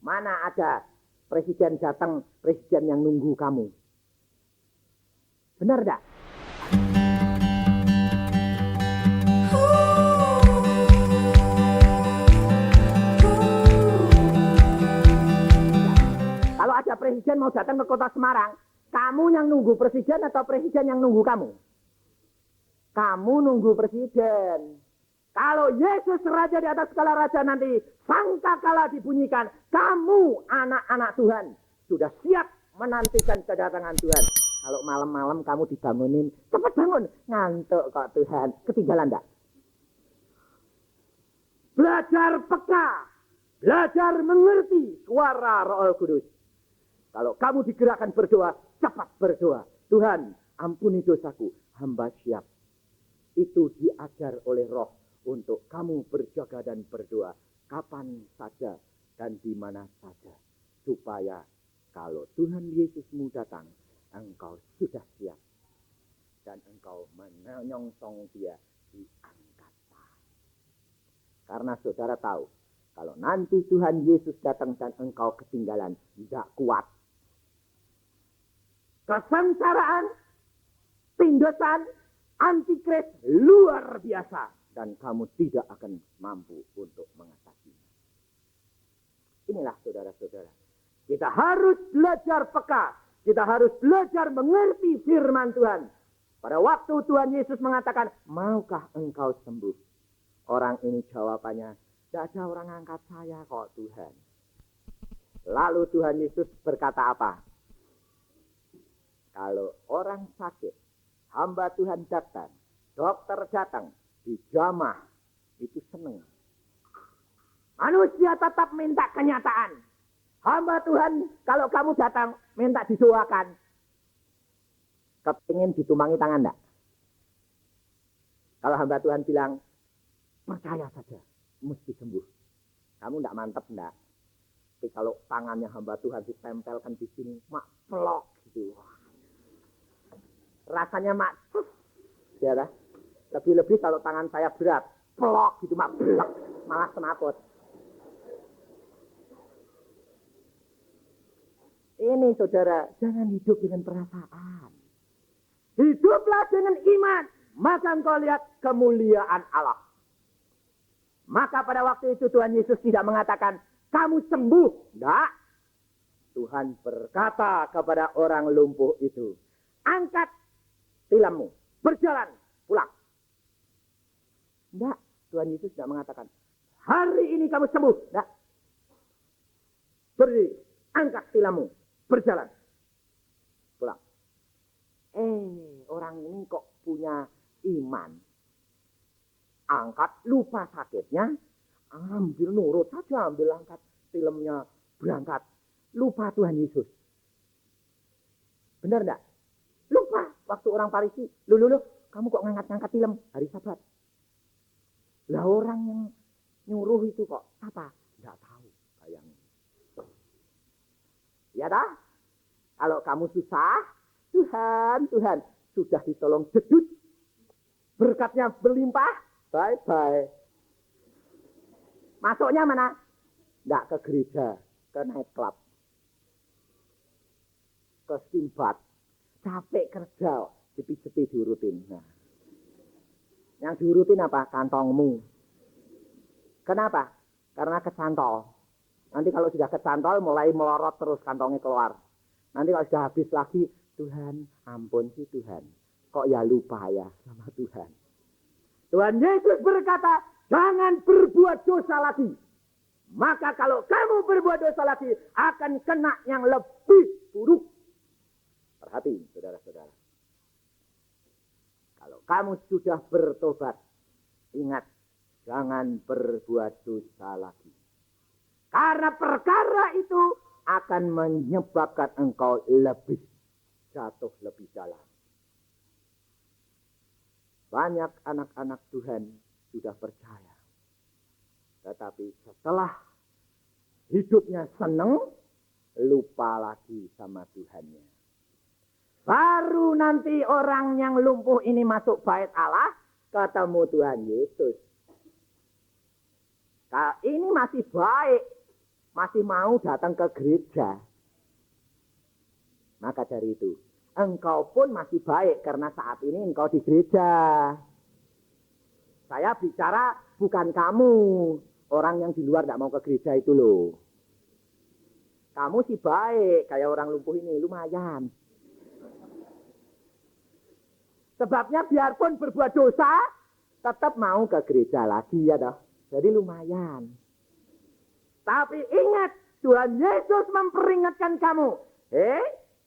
Mana ada presiden datang, presiden yang nunggu kamu. Benar enggak? Kalau ada presiden mau datang ke kota Semarang, kamu yang nunggu presiden atau presiden yang nunggu kamu? Kamu nunggu presiden. Kalau Yesus raja di atas segala raja nanti sangkakala dibunyikan, kamu anak-anak Tuhan sudah siap menantikan kedatangan Tuhan. Kalau malam-malam kamu dibangunin, cepat bangun, ngantuk kok Tuhan, ketinggalan enggak? Belajar peka, belajar mengerti suara Roh Kudus. Kalau kamu digerakkan berdoa, cepat berdoa. Tuhan, ampuni dosaku, hamba siap. Itu diajar oleh Roh untuk kamu berjaga dan berdoa kapan saja dan di mana saja. Supaya kalau Tuhan Yesusmu datang, engkau sudah siap. Dan engkau menyongsong dia di angkasa. Karena saudara tahu, kalau nanti Tuhan Yesus datang dan engkau ketinggalan, tidak kuat. Kesengsaraan, tindasan, antikris luar biasa. Dan kamu tidak akan mampu untuk mengatasinya. Inilah saudara-saudara. Kita harus belajar peka. Kita harus belajar mengerti firman Tuhan. Pada waktu Tuhan Yesus mengatakan, maukah engkau sembuh? Orang ini jawabannya, tidak ada orang angkat saya kok Tuhan. Lalu Tuhan Yesus berkata apa? Kalau orang sakit, hamba Tuhan datang, dokter datang, dijamah, itu senang. Manusia tetap minta kenyataan. Hamba Tuhan, kalau kamu datang, minta didoakan. Kepingin ditumpangi tangan enggak? Kalau hamba Tuhan bilang, percaya saja, mesti sembuh. Kamu enggak mantep enggak? Tapi kalau tangannya hamba Tuhan ditempelkan di sini, mak pelok gitu. Rasanya mak, ya. Lebih-lebih kalau tangan saya berat, pelok gitu, mak belak, malah semaput. Ini saudara, jangan hidup dengan perasaan. Hiduplah dengan iman, maka engkau lihat kemuliaan Allah. Maka pada waktu itu Tuhan Yesus tidak mengatakan, kamu sembuh. Tidak. Tuhan berkata kepada orang lumpuh itu, angkat tilammu, berjalan, pulang. Tidak, Tuhan Yesus tidak mengatakan, hari ini kamu sembuh. Tidak. Berdiri, angkat tilammu, berjalan, pulang. Orang ini kok punya iman. Angkat, lupa sakitnya, ambil nurut saja, ambil angkat tilamnya, berangkat. Lupa Tuhan Yesus. Benar tidak? Lupa, waktu orang Farisi, lu, kamu kok ngangkat-ngangkat tilam hari Sabat? Lah orang yang nyuruh itu kok apa? Tidak tahu, bayangin. Ya dah? Kalau kamu susah, Tuhan, sudah ditolong jedut. Berkatnya berlimpah, bye-bye. Masuknya mana? Tidak ke gereja, ke night club. Ke Simbat. Capek kerja, sepi-sepi diurutin. Nah. Yang diurutin apa? Kantongmu. Kenapa? Karena kecantol. Nanti kalau sudah kecantol, mulai melorot terus kantongnya keluar. Nanti kalau sudah habis lagi, Tuhan, ampun sih Tuhan. Kok ya lupa ya sama Tuhan. Tuhan Yesus berkata, jangan berbuat dosa lagi. Maka kalau kamu berbuat dosa lagi, akan kena yang lebih buruk. Perhati, saudara-saudara. Kalau kamu sudah bertobat, ingat, jangan berbuat dosa lagi. Karena perkara itu akan menyebabkan engkau lebih jatuh lebih dalam. Banyak anak-anak Tuhan sudah percaya. Tetapi setelah hidupnya senang, lupa lagi sama Tuhannya. Baru nanti orang yang lumpuh ini masuk bait Allah, ketemu Tuhan Yesus. Ini masih baik. masih mau datang ke gereja. Maka dari itu, engkau pun masih baik karena saat ini engkau di gereja. Saya bicara bukan kamu, orang yang di luar tidak mau ke gereja itu loh. Kamu sih baik, kayak orang lumpuh ini, lumayan. Sebabnya biarpun berbuat dosa, tetap mau ke gereja lagi ya toh. Jadi lumayan. Tapi ingat, Tuhan Yesus memperingatkan kamu.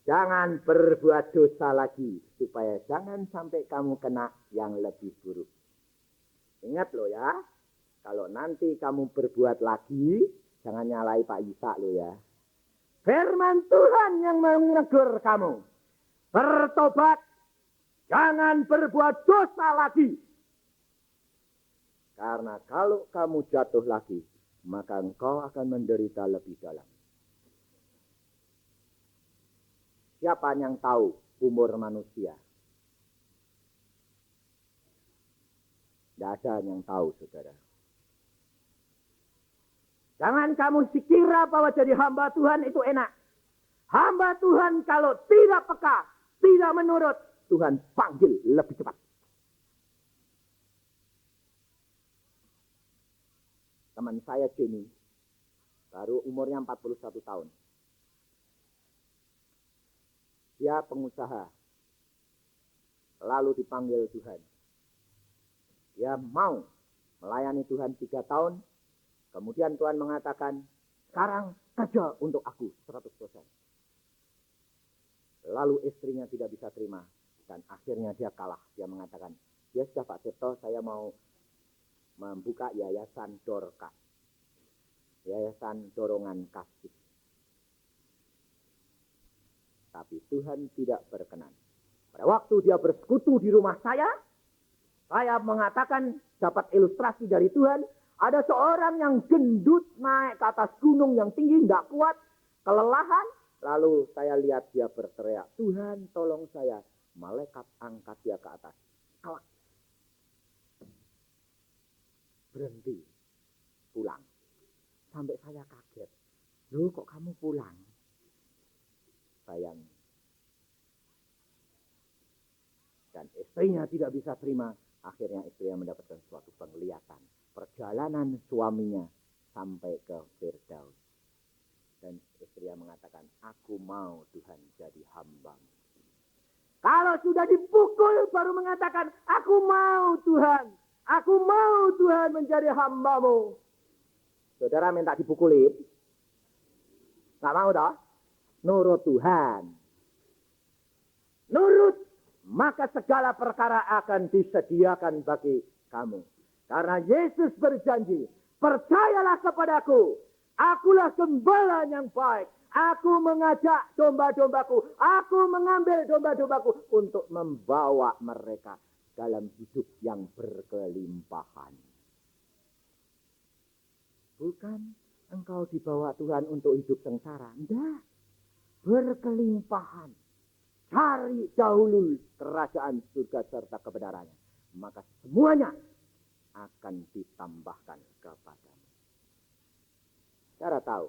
Jangan berbuat dosa lagi. Supaya jangan sampai kamu kena yang lebih buruk. Ingat loh ya. Kalau nanti kamu berbuat lagi, jangan nyalai Pak Isa loh ya. Firman Tuhan yang menegur kamu. Bertobat. Jangan berbuat dosa lagi. Karena kalau kamu jatuh lagi, maka engkau akan menderita lebih dalam. Siapa yang tahu umur manusia? Tidak ada yang tahu, saudara. Jangan kamu kira bahwa jadi hamba Tuhan itu enak. Hamba Tuhan kalau tidak peka, tidak menurut, Tuhan panggil lebih cepat. Teman saya Jenny, baru umurnya 41 tahun. Dia pengusaha, lalu dipanggil Tuhan. Dia mau melayani Tuhan 3 tahun, kemudian Tuhan mengatakan, sekarang kerja untuk aku 100%. Lalu istrinya tidak bisa terima. Dan akhirnya dia kalah. Dia mengatakan, ya sudah Pak Tirto, saya mau membuka yayasan Dorcas. Yayasan Dorongan Kasih. Tapi Tuhan tidak berkenan. Pada waktu dia bersekutu di rumah saya mengatakan, dapat ilustrasi dari Tuhan, ada seorang yang gendut naik ke atas gunung yang tinggi, tidak kuat, kelelahan. Lalu saya lihat dia berteriak, Tuhan tolong saya. Malaikat angkat dia ke atas. Kelak. Berhenti. Pulang. Sampai saya kaget. Loh kok kamu pulang? Sayang. Dan istrinya tidak bisa terima. Akhirnya istrinya mendapatkan suatu penglihatan. Perjalanan suaminya sampai ke Firdaus. Dan istrinya mengatakan, aku mau Tuhan jadi hamba-Mu. Kalau sudah dipukul baru mengatakan, aku mau Tuhan. Aku mau Tuhan menjadi hamba-Mu. Saudara minta dipukulin? Gak mau toh? Nurut Tuhan. Nurut. Maka segala perkara akan disediakan bagi kamu. Karena Yesus berjanji, percayalah kepadaku. Akulah gembala yang baik. Aku mengajak domba-dombaku. Aku mengambil domba-dombaku untuk membawa mereka dalam hidup yang berkelimpahan. Bukan engkau dibawa Tuhan untuk hidup sengsara. Tidak. Berkelimpahan. Cari dahulu kerajaan surga serta kebenarannya. Maka semuanya akan ditambahkan kepadamu. Cara tahu.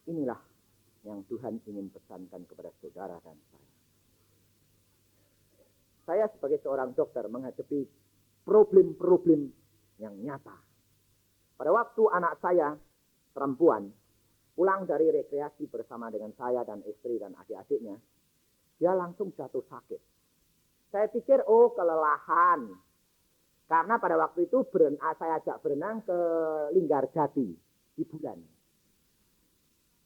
Inilah yang Tuhan ingin pesankan kepada saudara dan saya. Saya sebagai seorang dokter menghadapi problem-problem yang nyata. Pada waktu anak saya, perempuan, pulang dari rekreasi bersama dengan saya dan istri dan adik-adiknya, dia langsung jatuh sakit. Saya pikir, kelelahan. Karena pada waktu itu saya ajak berenang ke Linggarjati, hiburan.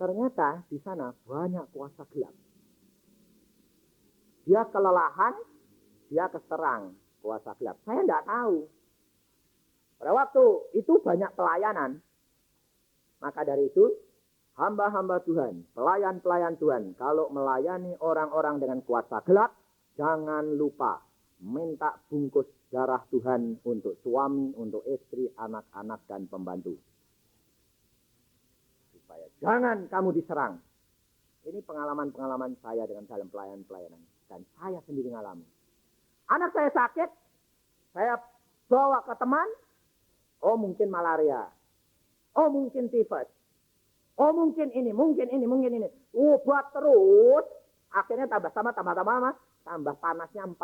Ternyata di sana banyak kuasa gelap. Dia kelelahan, dia keserang kuasa gelap. Saya tidak tahu. Pada waktu itu banyak pelayanan. Maka dari itu, hamba-hamba Tuhan, pelayan-pelayan Tuhan, kalau melayani orang-orang dengan kuasa gelap, jangan lupa minta bungkus darah Tuhan untuk suami, untuk istri, anak-anak, dan pembantu. Supaya jangan kamu diserang. Ini pengalaman-pengalaman saya dengan dalam pelayanan-pelayanan. Dan saya sendiri mengalami. Anak saya sakit, saya bawa ke teman, mungkin malaria. Oh mungkin tifus. Oh mungkin ini. Obat terus. Akhirnya tambah panasnya 41,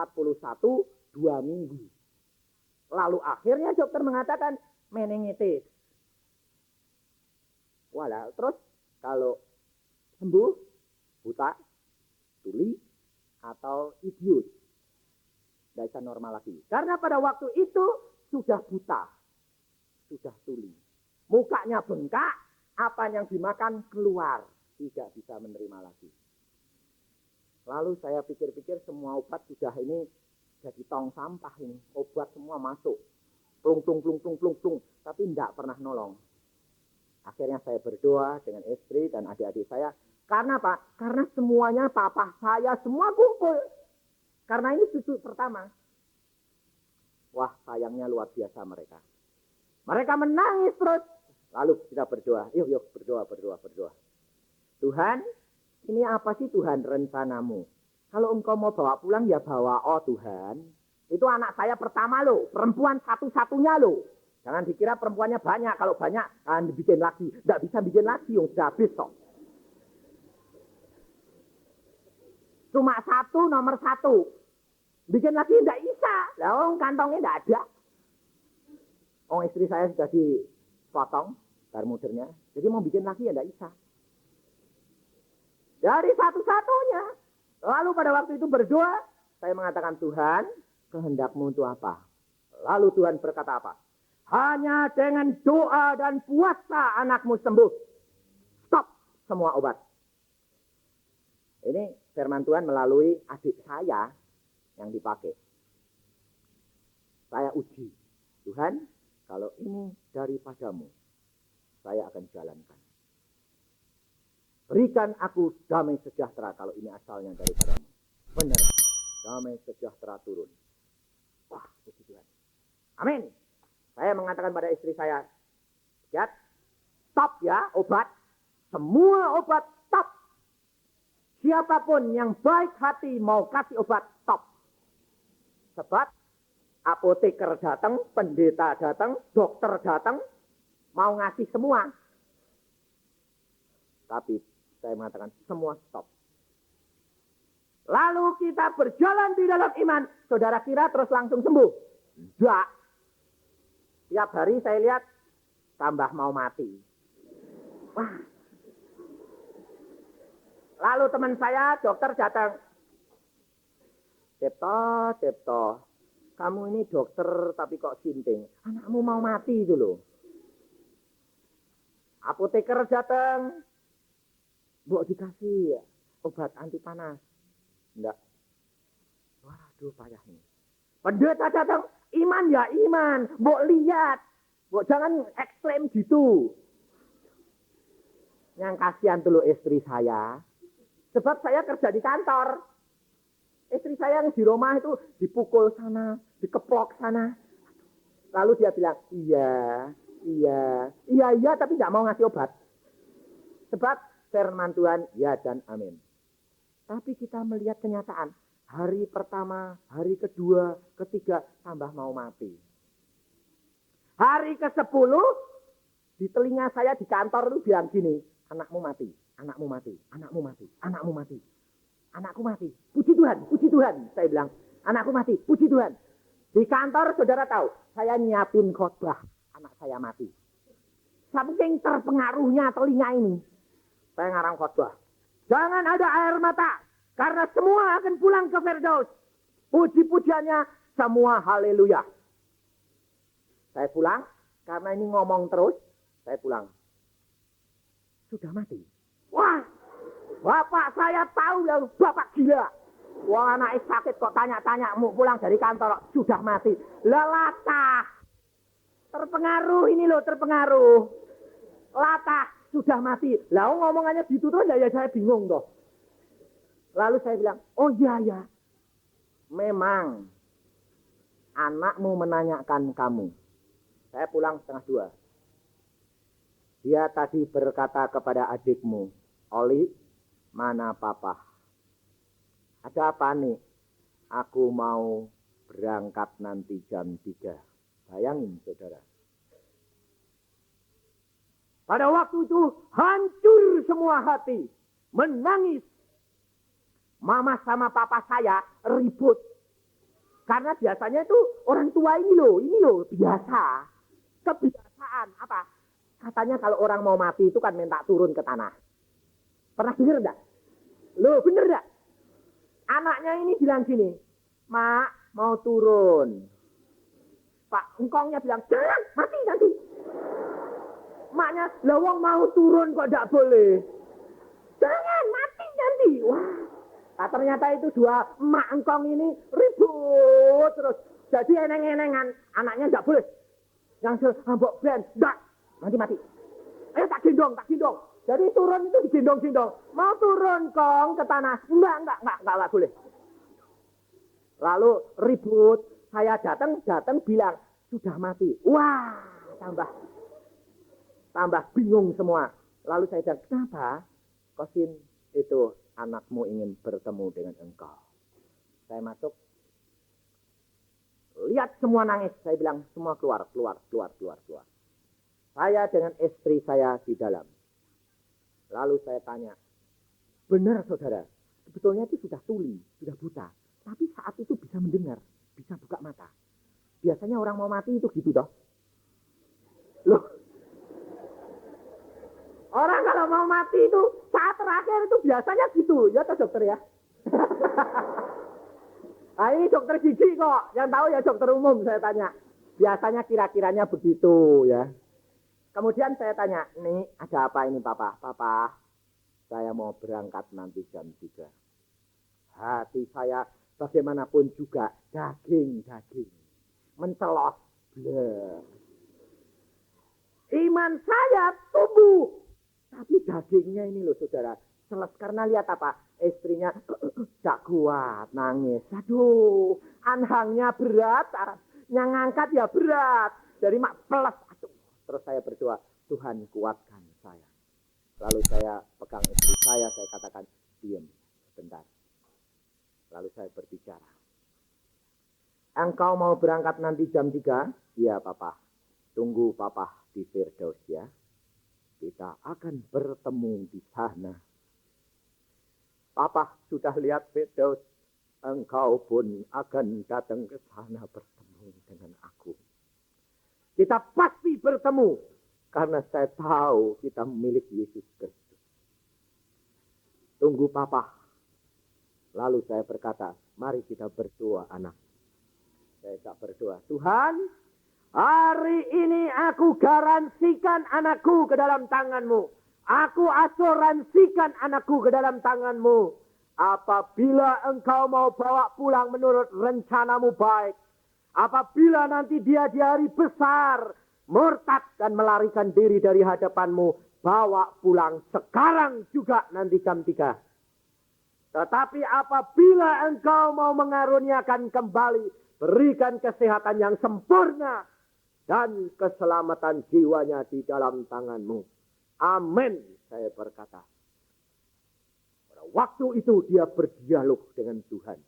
2 minggu. Lalu akhirnya dokter mengatakan meningitis. Walah, terus kalau sembuh, buta, tuli, atau idiot. Tidak bisa normal lagi. Karena pada waktu itu sudah buta, sudah tuli. Mukanya bengkak, apa yang dimakan keluar. Tidak bisa menerima lagi. Lalu saya pikir-pikir semua obat sudah ini jadi tong sampah ini. Obat semua masuk. Plung. Tapi tidak pernah nolong. Akhirnya saya berdoa dengan istri dan adik-adik saya. Karena apa? Karena semuanya papa saya semua kumpul. Karena ini cucu pertama. Wah sayangnya luar biasa mereka. Mereka menangis terus. Lalu kita berdoa. Yuk berdoa. Tuhan, ini apa sih Tuhan rencanamu? Kalau engkau mau bawa pulang ya bawa. Oh Tuhan, itu anak saya pertama loh. Perempuan satu-satunya loh. Jangan dikira perempuannya banyak. Kalau banyak, dibikin lagi. Tidak bisa bikin lagi, yang sudah habis kok. Cuma satu, nomor 1. Bikin lagi tidak bisa. Lah, kantongnya tidak ada. Istri saya sudah dipotong darmudernya. Jadi mau bikin lagi ya tidak bisa. Dari satu-satunya. Lalu pada waktu itu berdoa, saya mengatakan, Tuhan, kehendak-Mu itu apa? Lalu Tuhan berkata apa? Hanya dengan doa dan puasa anakmu sembuh. Stop semua obat. Ini firman Tuhan melalui adik saya yang dipakai. Saya uji. Tuhan, kalau ini daripadamu, saya akan jalankan. Berikan aku damai sejahtera kalau ini asalnya daripadamu. Benar, damai sejahtera turun. Wah, puji Tuhan. Amin. Saya mengatakan pada istri saya, lihat, stop ya obat. Semua obat stop. Siapapun yang baik hati mau kasih obat, stop. Sebab apoteker datang, pendeta datang, dokter datang, mau ngasih semua. Tapi saya mengatakan semua stop. Lalu kita berjalan di dalam iman. Saudara kira terus langsung sembuh? Tidak. Tiap hari saya lihat tambah mau mati. Wah. Lalu teman saya dokter datang. Cipto, kamu ini dokter tapi kok sinting. Anakmu mau mati itu loh. Apoteker datang. Mbok dikasih obat anti panas. Enggak. Waduh payah ini. Pendeta datang. Iman ya iman. Mbok lihat. Mbok jangan ekstrem gitu. Yang kasihan dulu istri saya. Sebab saya kerja di kantor. Istri saya yang di rumah itu dipukul sana, dikeplok sana. Lalu dia bilang, iya, tapi tidak mau ngasih obat. Sebab firman Tuhan, ya dan amin. Tapi kita melihat kenyataan. Hari pertama, hari kedua, ketiga, tambah mau mati. Hari ke-10, di telinga saya di kantor itu bilang gini, anakmu mati, anakmu mati, anakmu mati, anakmu mati. Anakku mati, puji Tuhan. Saya bilang, anakku mati, puji Tuhan. Di kantor saudara tahu, saya nyiapin khotbah, anak saya mati. Saking terpengaruhnya telinga ini. Saya ngarang khotbah. Jangan ada air mata, karena semua akan pulang ke Firdaus. Puji-pujiannya, semua haleluya. Saya pulang, karena ini ngomong terus, saya pulang. Sudah mati. Wah, bapak saya tahu yang bapak gila. Wah, anak sakit kok tanya-tanya mau pulang dari kantor. Sudah mati. Latah. Terpengaruh ini loh, terpengaruh. Latah, sudah mati. Lalu ngomongannya gitu tuh ya saya bingung toh. Lalu saya bilang, oh iya. Memang anakmu menanyakan kamu. Saya pulang 1:30. Dia tadi berkata kepada adikmu, Oli, mana papa? Ada apa nih? Aku mau berangkat nanti jam 3. Bayangin saudara. Pada waktu itu hancur semua hati. Menangis. Mama sama papa saya ribut. Karena biasanya itu orang tua ini loh biasa. Kebiasaan apa? Katanya kalau orang mau mati itu kan minta turun ke tanah. Pernah dengar enggak? Loh, bener enggak? Anaknya ini bilang gini, Mak, mau turun. Pak engkongnya bilang, jangan, mati nanti. Maknya, lawang mau turun kok enggak boleh. Jangan, mati nanti. Wah, nah, ternyata itu dua emak engkong ini ribut terus. Jadi eneng-enengan, anaknya enggak boleh. Yang sambok ben, enggak, nanti mati. Ayo tak gendong. Jadi turun itu digendong-gendong. Mau turun kong ke tanah. Enggak boleh. Lalu ribut. Saya datang bilang, sudah mati. Wah, tambah bingung semua. Lalu saya bilang, kenapa? Kosin, itu anakmu ingin bertemu dengan engkau. Saya masuk. Lihat semua nangis. Saya bilang, semua keluar. Saya dengan istri saya di dalam. Lalu saya tanya, benar saudara, sebetulnya itu sudah tuli, sudah buta. Tapi saat itu bisa mendengar, bisa buka mata. Biasanya orang mau mati itu gitu toh. Loh, orang kalau mau mati itu saat terakhir itu biasanya gitu. Ya toh dokter ya. Nah ini dokter gigi kok, yang tahu ya dokter umum saya tanya. Biasanya kira-kiranya begitu ya. Kemudian saya tanya, ini ada apa ini Papa? Papa, saya mau berangkat nanti jam 3. Hati saya bagaimanapun juga daging. Mencelos. Iman saya tumbuh. Tapi dagingnya ini loh saudara. Celes karena lihat apa? Istrinya gak kuat, nangis. Aduh, anhangnya berat. Yang ngangkat ya berat. Jadi mak peles. Aduh. Terus saya berdoa, Tuhan kuatkan saya. Lalu saya pegang istri saya katakan, diam sebentar. Lalu saya berbicara. Engkau mau berangkat nanti jam 3? Iya Papa. Tunggu Papa di Firdaus ya. Kita akan bertemu di sana. Papa sudah lihat Firdaus. Engkau pun akan datang ke sana bertemu dengan aku. Kita pasti bertemu. Karena saya tahu kita memiliki Yesus Kristus. Tunggu Papa. Lalu saya berkata, mari kita berdoa anak. Saya tak berdoa. Tuhan, hari ini aku garansikan anakku ke dalam tangan-Mu. Aku asuransikan anakku ke dalam tangan-Mu. Apabila Engkau mau bawa pulang menurut rencana-Mu baik. Apabila nanti dia di hari besar, murtad dan melarikan diri dari hadapan-Mu, bawa pulang sekarang juga nanti jam 3. Tetapi apabila Engkau mau mengaruniakan kembali, berikan kesehatan yang sempurna dan keselamatan jiwanya di dalam tangan-Mu. Amin, saya berkata. Pada waktu itu dia berdialog dengan Tuhan.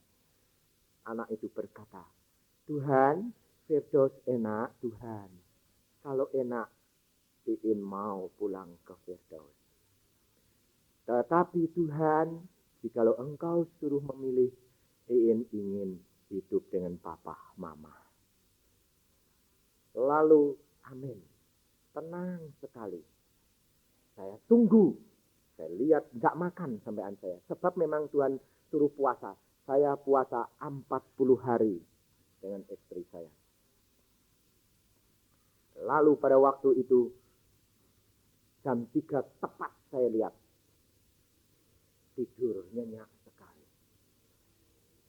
Anak itu berkata, Tuhan, Firdaus enak, Tuhan. Kalau enak, Iin mau pulang ke Firdaus. Tetapi Tuhan, jikalau Engkau suruh memilih, Iin ingin hidup dengan papa, mama. Lalu, amin. Tenang sekali. Saya tunggu. Saya lihat, gak makan sampean saya. Sebab memang Tuhan suruh puasa. Saya puasa 40 hari. Dengan istri saya. Lalu pada waktu itu, jam 3 tepat saya lihat. Tidur nyenyak sekali.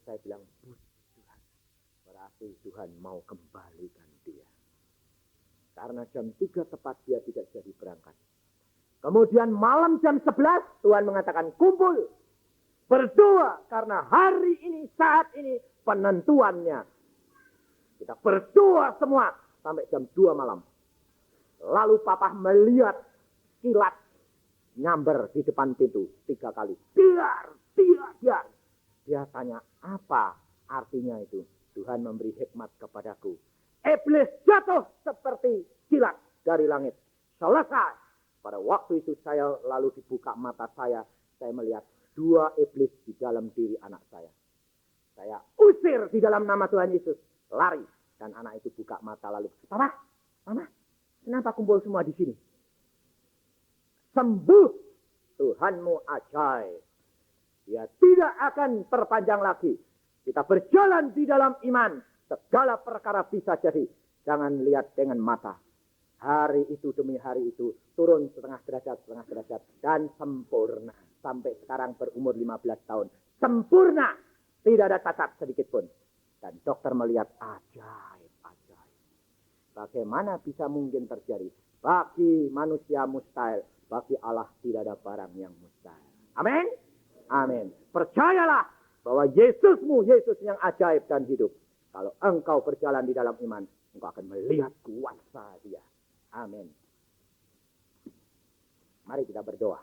Saya bilang, puji Tuhan. Berarti Tuhan mau kembalikan dia. Karena jam 3 tepat dia tidak jadi berangkat. Kemudian malam jam 11, Tuhan mengatakan, kumpul. Berdoa, karena hari ini, saat ini, penentuannya. Kita berdoa semua sampai jam 2 malam. Lalu Papa melihat kilat nyamber di depan pintu 3 kali. Biar. Dia tanya, apa artinya itu? Tuhan memberi hikmat kepadaku. Iblis jatuh seperti kilat dari langit. Selesai. pada waktu itu saya lalu dibuka mata saya melihat 2 iblis di dalam diri anak saya. Saya usir di dalam nama Tuhan Yesus, lari. Dan anak itu buka mata lalu, Papa, Mama, kenapa kumpul semua di sini? Sembuh, Tuhanmu ajaib. Dia tidak akan perpanjang lagi. Kita berjalan di dalam iman, segala perkara bisa jadi. Jangan lihat dengan mata. Hari itu demi hari itu, turun setengah derajat, dan sempurna. Sampai sekarang berumur 15 tahun. Sempurna, tidak ada cacat sedikit pun. Dan dokter melihat ajaib. Bagaimana bisa mungkin terjadi? Bagi manusia mustahil, bagi Allah tidak ada barang yang mustahil. Amin? Amin. Percayalah bahwa Yesusmu, Yesus yang ajaib dan hidup. Kalau engkau berjalan di dalam iman, engkau akan melihat kuasa Dia. Amin. Mari kita berdoa.